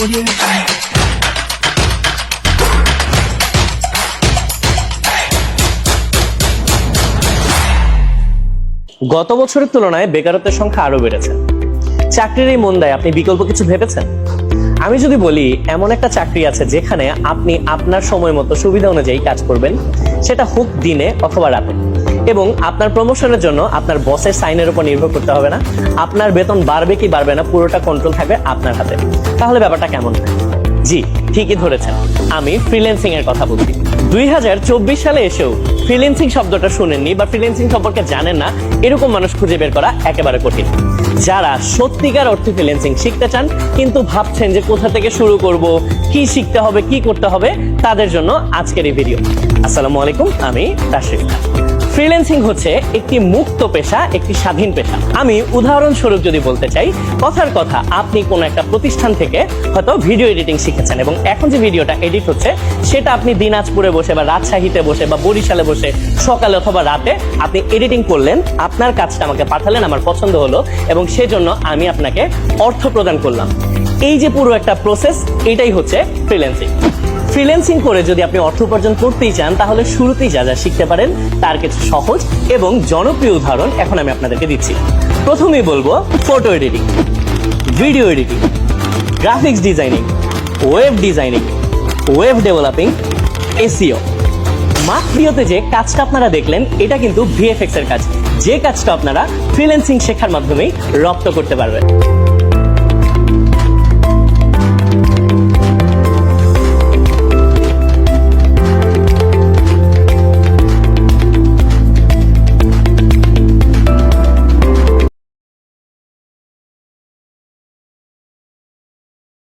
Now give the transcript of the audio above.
গত বছরের তুলনায় বেকারত্বের সংখ্যা আরো বেড়েছে। চাকরির এই মন্দায় আপনি বিকল্প কিছু ভেবেছেন? আমি যদি বলি, এমন একটা চাকরি আছে যেখানে আপনি আপনার সময় মতো সুবিধা অনুযায়ী কাজ করবেন, সেটা হোক দিনে অথবা রাতে, এবং আপনার প্রমোশনের জন্য আপনার বসের সাইনের উপর নির্ভর করতে হবে না। আপনার বেতন বাড়বে কি বাড়বে না পুরোটা কন্ট্রোল থাকবে আপনার হাতে। তাহলে ব্যাপারটা কেমন? জি, ঠিকই ধরেছেন, আমি ফ্রিল্যান্সিং এর কথা বলছি। 2024 সালে এসেও ফ্রিল্যান্সিং শব্দটা শুনেননি বা ফ্রিল্যান্সিং সম্পর্কে জানেন না, এরকম মানুষ খুঁজে বের করা একেবারে কঠিন। যারা সত্যিকার অর্থে ফ্রিল্যান্সিং শিখতে চান কিন্তু ভাবছেন যে কোথা থেকে শুরু করব, কি শিখতে হবে, কি করতে হবে, তাদের জন্য আজকের এই ভিডিও। আসসালামু আলাইকুম, আমি রাশিদ। ফ্রিল্যান্সিং হচ্ছে একটি মুক্ত পেশা, একটি স্বাধীন পেশা। আমি উদাহরণস্বরূপ যদি বলতে চাই, কথার কথা আপনি কোনো একটা প্রতিষ্ঠান থেকে হয়তো ভিডিও এডিটিং শিখেছেন এবং এখন যে ভিডিওটা এডিট হচ্ছে সেটা আপনি দিনাজপুরে বসে বা রাজশাহীতে বসে বা বরিশালে বসে সকালে অথবা রাতে আপনি এডিটিং করলেন, আপনার কাজটা আমাকে পাঠালেন, আমার পছন্দ হলো এবং সেজন্য আমি আপনাকে অর্থ প্রদান করলাম। এই যে পুরো একটা প্রসেস, এটাই হচ্ছে ফ্রিল্যান্সিং। ফ্রিল্যান্সিং করে যদি আপনি অর্থ উপার্জন করতেই চান, তাহলে শুরুতেই যা যা শিখতে পারেন তার কিছু সহজ এবং জনপ্রিয় উদাহরণ এখন আমি আপনাদেরকে দিচ্ছি। প্রথমেই বলবো photo editing, video editing, graphics designing, web designing, web developing, SEO. মাত্রিয়তে যে কাজটা আপনারা দেখলেন, এটা কিন্তু ভিএফএক্স এর কাজ, যে কাজটা আপনারা ফ্রিল্যান্সিং শেখার মাধ্যমেই রপ্ত করতে পারবেন।